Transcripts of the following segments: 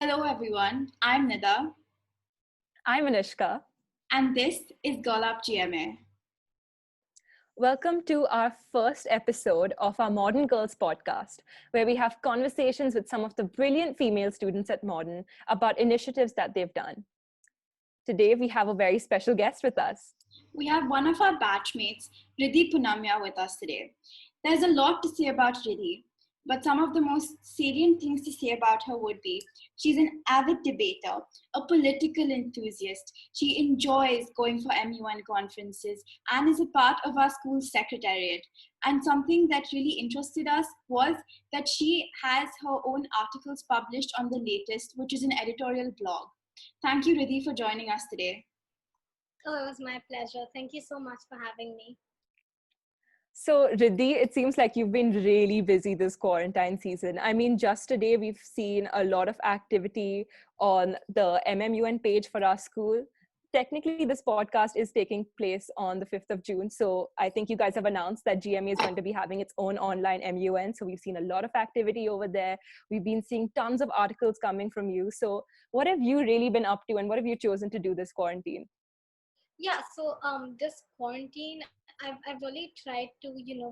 Hello everyone, I'm Nida I'm Anishka. and this is Girl Up GMA. Welcome to our first episode of our Modern Girls podcast, where we have conversations with some of the brilliant female students at Modern about initiatives that they've done. Today, we have a very special guest with us. We have one of our batchmates, Riddhi Punamiya, with us today. There's a lot to say about Riddhi, but some of the most salient things to say about her would be she's an avid debater, a political enthusiast. She enjoys going for MUN conferences and is a part of our school's secretariat. And something that really interested us was that she has her own articles published on The Latest, which is an editorial blog. Thank you, Riddhi, for joining us today. Oh, it was my pleasure. Thank you so much for having me. So, Riddhi, it seems like you've been really busy this quarantine season. I mean, just today, we've seen a lot of activity on the MMUN page for our school. Technically, this podcast is taking place on the 5th of June. So I think you guys have announced that GMA is going to be having its own online MUN. So we've seen a lot of activity over there. We've been seeing tons of articles coming from you. So what have you really been up to and what have you chosen to do this quarantine? Yeah, so this quarantine, I've really tried to,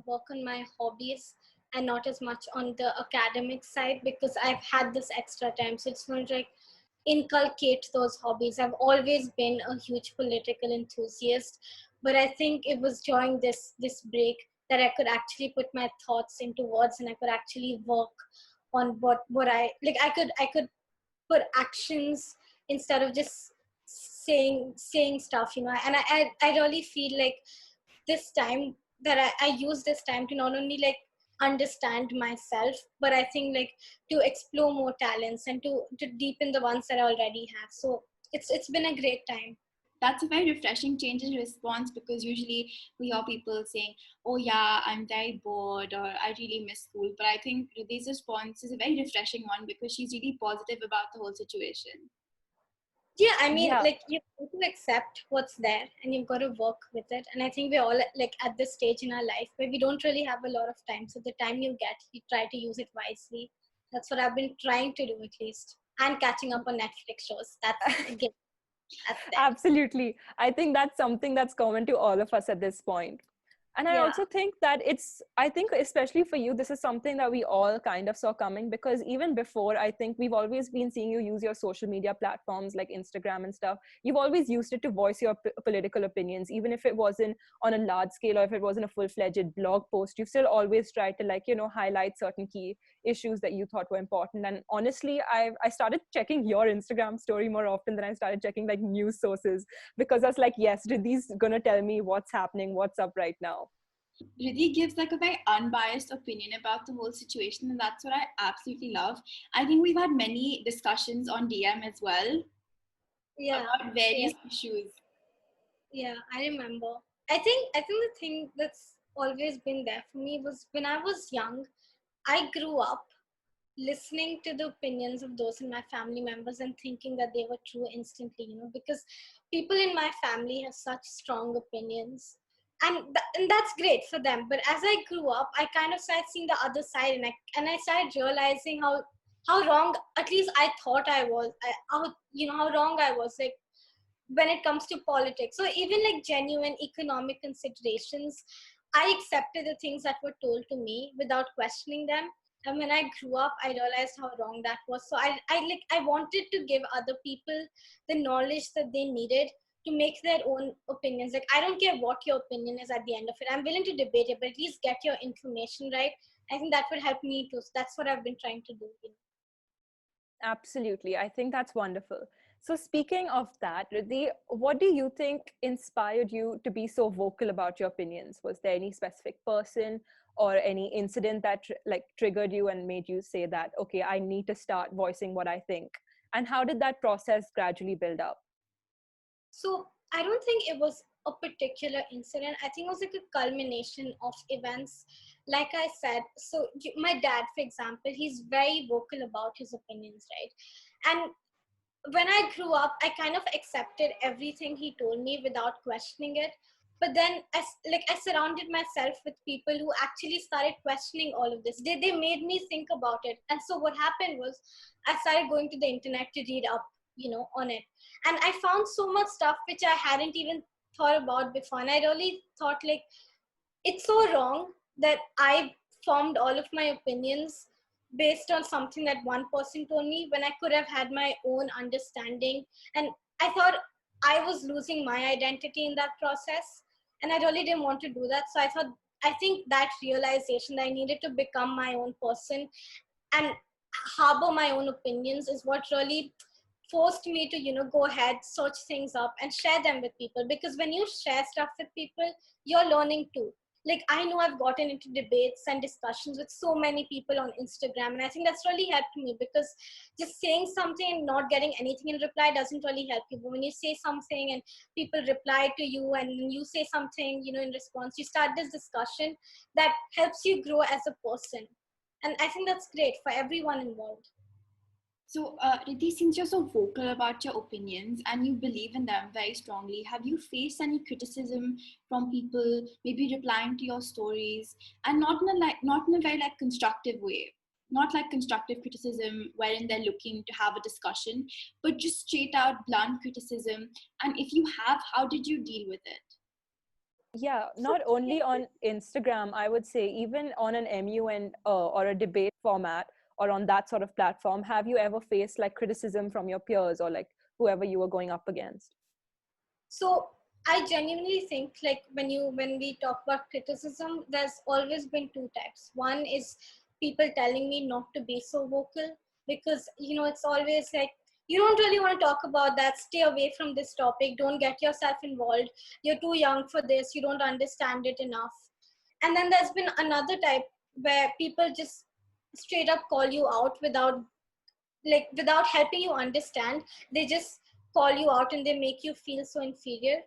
work on my hobbies and not as much on the academic side because I've had this extra time. So it's going to like inculcate those hobbies. I've always been a huge political enthusiast, but I think it was during this break that I could actually put my thoughts into words and I could actually work on what I could put actions instead of just saying stuff, and I really feel like this time that I use this time to not only like understand myself, but I think like to explore more talents and to deepen the ones that I already have. So it's been a great time. That's a very refreshing change in response because usually we hear people saying, oh yeah, I'm very bored or I really miss school. But I think Riddhi's response is a very refreshing one because she's really positive about the whole situation. Yeah, I mean, Yeah, like you've got to accept what's there and you've got to work with it. And I think we're all like at this stage in our life where we don't really have a lot of time. So the time you get, you try to use it wisely. That's what I've been trying to do at least. And catching up on Netflix shows. That's again, that's there. absolutely. I think that's something that's common to all of us at this point. And I Yeah. also think that I think especially for you, this is something that we all kind of saw coming because even before, I think we've always been seeing you use your social media platforms like Instagram and stuff. You've always used it to voice your political opinions, even if it wasn't on a large scale or if it wasn't a full-fledged blog post. You've still always tried to highlight certain key issues that you thought were important. And honestly, I started checking your Instagram story more often than I started checking like news sources because I was like, yes, Riddhi's gonna tell me what's happening, what's up right now. Riddhi gives like a very unbiased opinion about the whole situation, and that's what I absolutely love. I think we've had many discussions on DM as well Yeah. about Yeah. various issues. Yeah. I remember. I think the thing that's always been there for me was when I was young, I grew up listening to the opinions of those in my family members and thinking that they were true instantly, because people in my family have such strong opinions, and and that's great for them. But as I grew up, I kind of started seeing the other side, and I started realizing how wrong, at least I thought I was, how wrong I was, like when it comes to politics. So even like genuine economic considerations, I accepted the things that were told to me without questioning them. And when I grew up, I realized how wrong that was. So I wanted to give other people the knowledge that they needed to make their own opinions. Like I don't care what your opinion is at the end of it. I'm willing to debate it, but at least get your information right. I think that would help me too. So that's what I've been trying to do. Absolutely. I think that's wonderful. So, speaking of that, Riddhi, what do you think inspired you to be so vocal about your opinions? Was there any specific person or any incident that triggered you and made you say that, okay, I need to start voicing what I think? And how did that process gradually build up? So I don't think it was a particular incident. I think it was like a culmination of events. Like I said, so my dad, for example, he's very vocal about his opinions, right? And when I grew up, I kind of accepted everything he told me without questioning it. But then I surrounded myself with people who actually started questioning all of this. They made me think about it. And so what happened was I started going to the internet to read up, on it. And I found so much stuff which I hadn't even thought about before. And I really thought, like, it's so wrong that I formed all of my opinions based on something that one person told me, when I could have had my own understanding. And I thought I was losing my identity in that process. And I really didn't want to do that. So I think that realization that I needed to become my own person and harbor my own opinions is what really forced me to, go ahead, search things up and share them with people. Because when you share stuff with people, you're learning too. Like, I know I've gotten into debates and discussions with so many people on Instagram, and I think that's really helped me, because just saying something and not getting anything in reply doesn't really help you. But when you say something and people reply to you, and you say something, in response, you start this discussion that helps you grow as a person. And I think that's great for everyone involved. So, Riddhi, since you're so vocal about your opinions and you believe in them very strongly, have you faced any criticism from people, maybe replying to your stories, and not in a very like constructive way, not like constructive criticism wherein they're looking to have a discussion, but just straight out blunt criticism? And if you have, how did you deal with it? Yeah, not only on Instagram, I would say, even on an MUN or a debate format or on that sort of platform, have you ever faced like criticism from your peers or like whoever you were going up against? So I genuinely think, like, when we talk about criticism, there's always been two types. One is people telling me not to be so vocal, because it's always like, you don't really want to talk about that, stay away from this topic, don't get yourself involved, you're too young for this, you don't understand it enough. And then there's been another type where people just straight up call you out without helping you understand. They just call you out and they make you feel so inferior.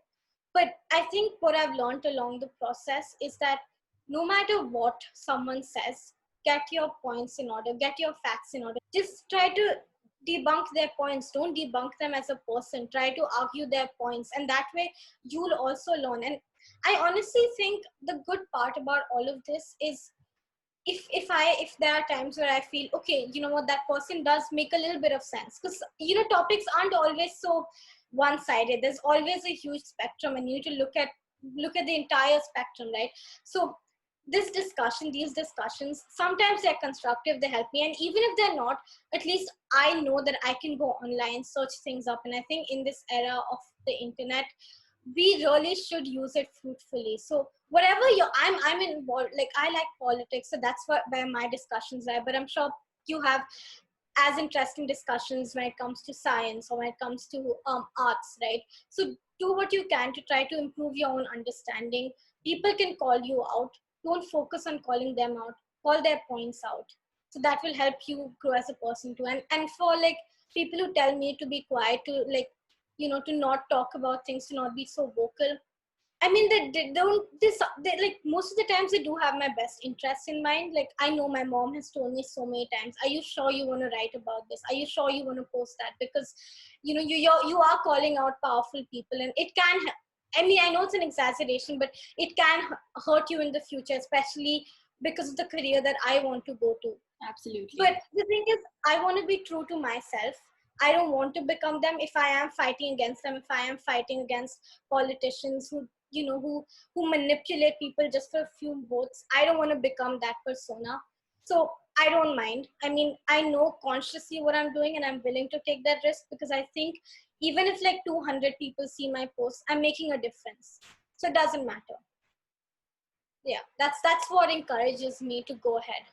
But I think what I've learned along the process is that no matter what someone says, get your points in order, get your facts in order. Just try to debunk their points. Don't debunk them as a person. Try to argue their points. And that way you'll also learn. And I honestly think the good part about all of this is, if there are times where I feel, okay, you know what, that person does make a little bit of sense, because topics aren't always so one-sided. There's always a huge spectrum, and you need to look at the entire spectrum, right? So these discussions, sometimes they're constructive, they help me, and even if they're not, at least I know that I can go online, search things up. And I think in this era of the internet, we really should use it fruitfully. So whatever I'm involved, like, I like politics, so that's where my discussions are. But I'm sure you have as interesting discussions when it comes to science or when it comes to arts, right? So do what you can to try to improve your own understanding. People can call you out. Don't focus on calling them out. Call their points out. So that will help you grow as a person too. And for like people who tell me to be quiet, to like, to not talk about things, to not be so vocal. I mean, they don't, they, like, most of the times they do have my best interests in mind. Like, I know my mom has told me so many times, are you sure you want to write about this? Are you sure you want to post that? Because, you are calling out powerful people, and it can, I mean, I know it's an exaggeration, but it can hurt you in the future, especially because of the career that I want to go to. Absolutely. But the thing is, I want to be true to myself. I don't want to become them. If I am fighting against them, if I am fighting against politicians who, who manipulate people just for a few votes, I don't want to become that persona. So I don't mind. I mean, I know consciously what I'm doing, and I'm willing to take that risk, because I think even if like 200 people see my post, I'm making a difference. So it doesn't matter. Yeah, that's what encourages me to go ahead.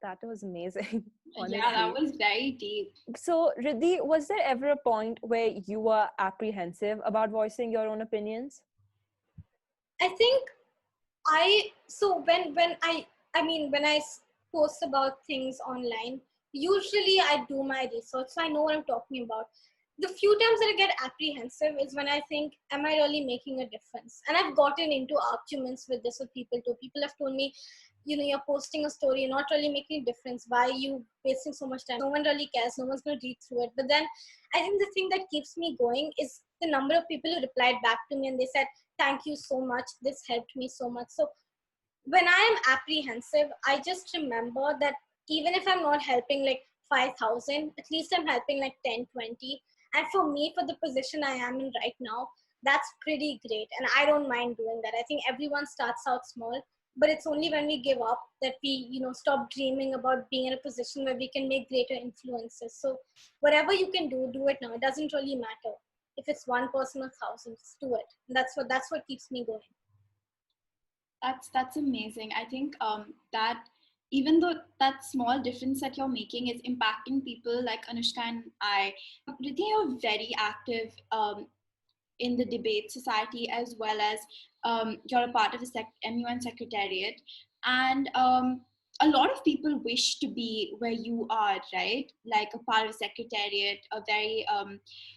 That was amazing. Honestly. Yeah, that was very deep. So, Riddhi, was there ever a point where you were apprehensive about voicing your own opinions? I think when I post about things online, usually I do my research, so I know what I'm talking about. The few times that I get apprehensive is when I think, am I really making a difference? And I've gotten into arguments with this with people too. People have told me, you're posting a story, you're not really making a difference. Why are you wasting so much time? No one really cares, no one's going to read through it. But then I think the thing that keeps me going is the number of people who replied back to me and they said, thank you so much, this helped me so much. So when I am apprehensive, I just remember that even if I'm not helping like 5,000, at least I'm helping like 10, 20. And for me, for the position I am in right now, that's pretty great. And I don't mind doing that. I think everyone starts out small, but it's only when we give up that we, stop dreaming about being in a position where we can make greater influences. So whatever you can do it now. It doesn't really matter. If it's one person or thousands, do it. And that's what keeps me going. That's amazing. I think that even though that small difference that you're making is impacting people like Anushka and I, Riddhi, you're very active in the debate society, as well as you're a part of the MUN Secretariat. And a lot of people wish to be where you are, right? Like a part of the Secretariat, a very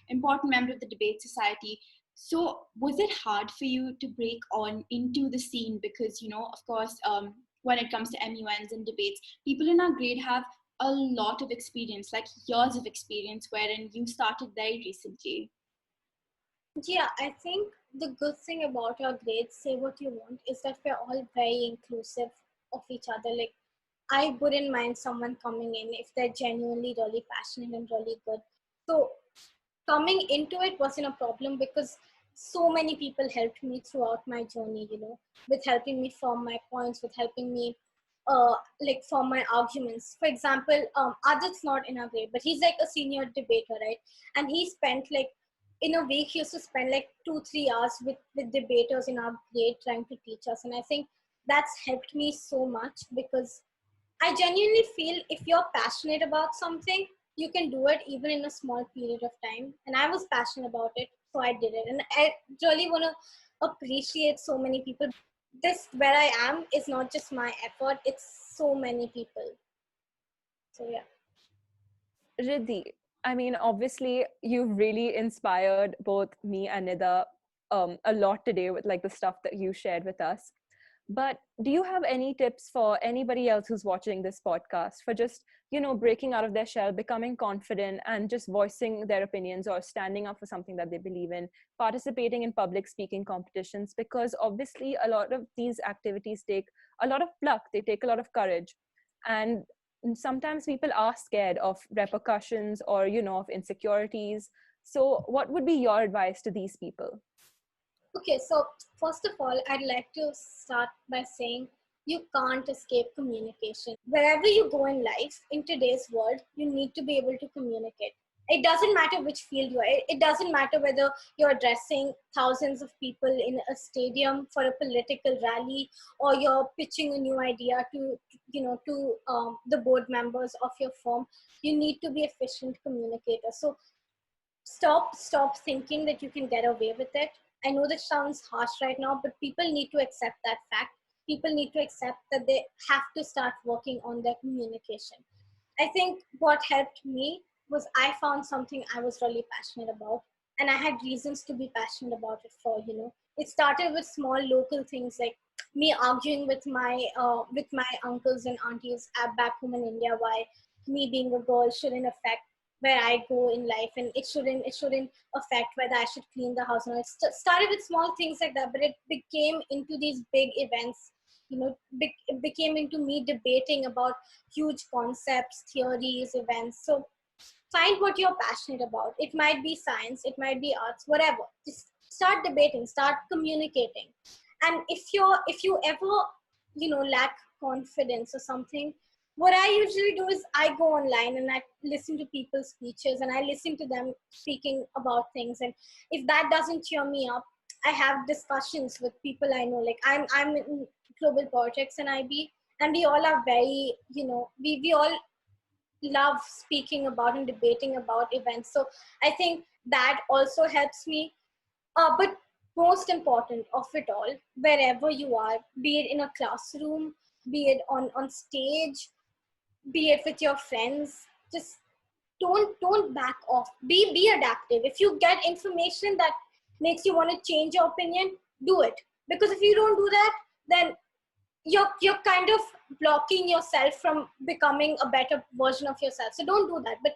important member of the debate society. So was it hard for you to break on into the scene? Because, of course, when it comes to MUNs and debates, people in our grade have a lot of experience, like years of experience, wherein you started very recently. Yeah, I think the good thing about our grades, say what you want, is that we're all very inclusive of each other. Like, I wouldn't mind someone coming in if they're genuinely really passionate and really good. So coming into it wasn't a problem because so many people helped me throughout my journey, with helping me form my points, with helping me form my arguments. For example, Adit's not in our grade, but he's like a senior debater, right? And he spent like in a week he used to spend like 2-3 hours with debaters in our grade trying to teach us. And I think that's helped me so much because I genuinely feel if you're passionate about something, you can do it even in a small period of time. And I was passionate about it, so I did it. And I really want to appreciate so many people. This, where I am, is not just my effort, it's so many people. So, yeah. Riddhi, I mean, obviously, you've really inspired both me and Nida a lot today with like the stuff that you shared with us. But do you have any tips for anybody else who's watching this podcast for just, breaking out of their shell, becoming confident, and just voicing their opinions or standing up for something that they believe in, participating in public speaking competitions? Because obviously, a lot of these activities take a lot of pluck, they take a lot of courage. And sometimes people are scared of repercussions or, of insecurities. So, what would be your advice to these people? Okay, so first of all, I'd like to start by saying you can't escape communication. Wherever you go in life, in today's world, you need to be able to communicate. It doesn't matter which field you are. It doesn't matter whether you're addressing thousands of people in a stadium for a political rally, or you're pitching a new idea to the board members of your firm. You need to be efficient communicator. So stop thinking that you can get away with it. I know that sounds harsh right now, but people need to accept that fact. People need to accept that they have to start working on their communication. I think what helped me was I found something I was really passionate about, and I had reasons to be passionate about it for. It started with small local things like me arguing with my uncles and aunties back home in India why me being a girl shouldn't affect where I go in life, and it shouldn't affect whether I should clean the house or not. It started with small things like that, but it became into these big events. It became into me debating about huge concepts, theories, events. So find what you're passionate about. It might be science, it might be arts, whatever. Just start debating, start communicating. And if you ever lack confidence or something, what I usually do is I go online and I listen to people's speeches and I listen to them speaking about things. And if that doesn't cheer me up, I have discussions with people I know. Like I'm in global politics and IB, and we all are very, we all love speaking about and debating about events. So I think that also helps me. But most important of it all, wherever you are, be it in a classroom, be it on stage, be it with your friends, just don't back off. Be adaptive. If you get information that makes you want to change your opinion, do it. Because if you don't do that, then you're kind of blocking yourself from becoming a better version of yourself. So don't do that, but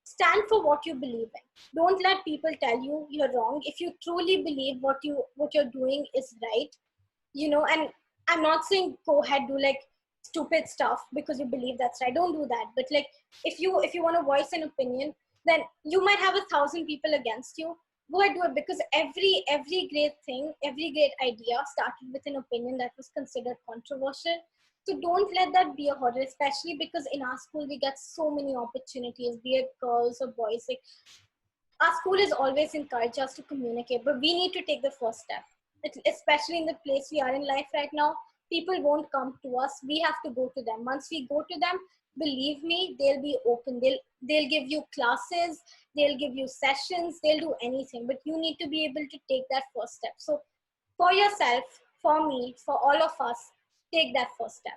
stand for what you believe in. Don't let people tell you you're wrong. If you truly believe what you're doing is right, and I'm not saying go ahead, do like stupid stuff because you believe that's right. Don't do that. But like, if you want to voice an opinion, then you might have 1,000 people against you. Go ahead, do it, because every great thing, every great idea started with an opinion that was considered controversial. So don't let that be a hurdle, especially because in our school we get so many opportunities, be it girls or boys. Like, our school has always encouraged us to communicate, but we need to take the first step. Especially in the place we are in life right now, people won't come to us. We have to go to them. Once we go to them, believe me, they'll be open. They'll give you classes, they'll give you sessions, they'll do anything. But you need to be able to take that first step. So for yourself, for me, for all of us, take that first step.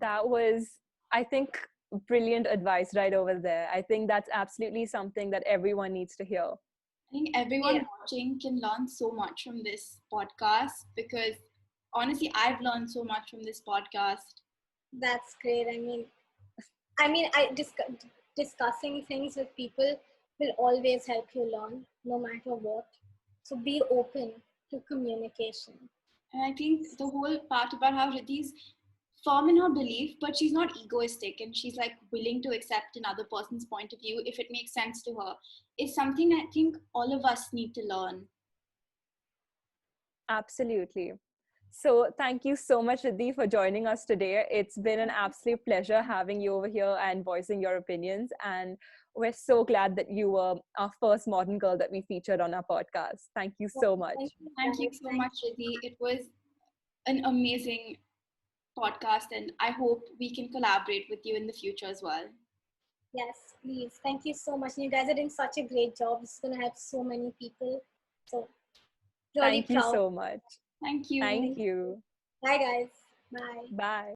That was, I think, brilliant advice right over there. I think that's absolutely something that everyone needs to hear. I think everyone watching can learn so much from this podcast, because honestly, I've learned so much from this podcast. That's great. Discussing things with people will always help you learn, no matter what. So be open to communication. And I think the whole part about how Riddhi's firm in her belief, but she's not egoistic, and she's like willing to accept another person's point of view if it makes sense to her, is something I think all of us need to learn. Absolutely. So thank you so much, Riddhi, for joining us today. It's been an absolute pleasure having you over here and voicing your opinions. And we're so glad that you were our first modern girl that we featured on our podcast. Thank you so much. Thank you so much, Riddhi. It was an amazing podcast, and I hope we can collaborate with you in the future as well. Yes, please. Thank you so much. You guys are doing such a great job. It's going to help so many people. So, really Thank you proud. so much. Thank you. Thank you. Bye, guys. Bye. Bye.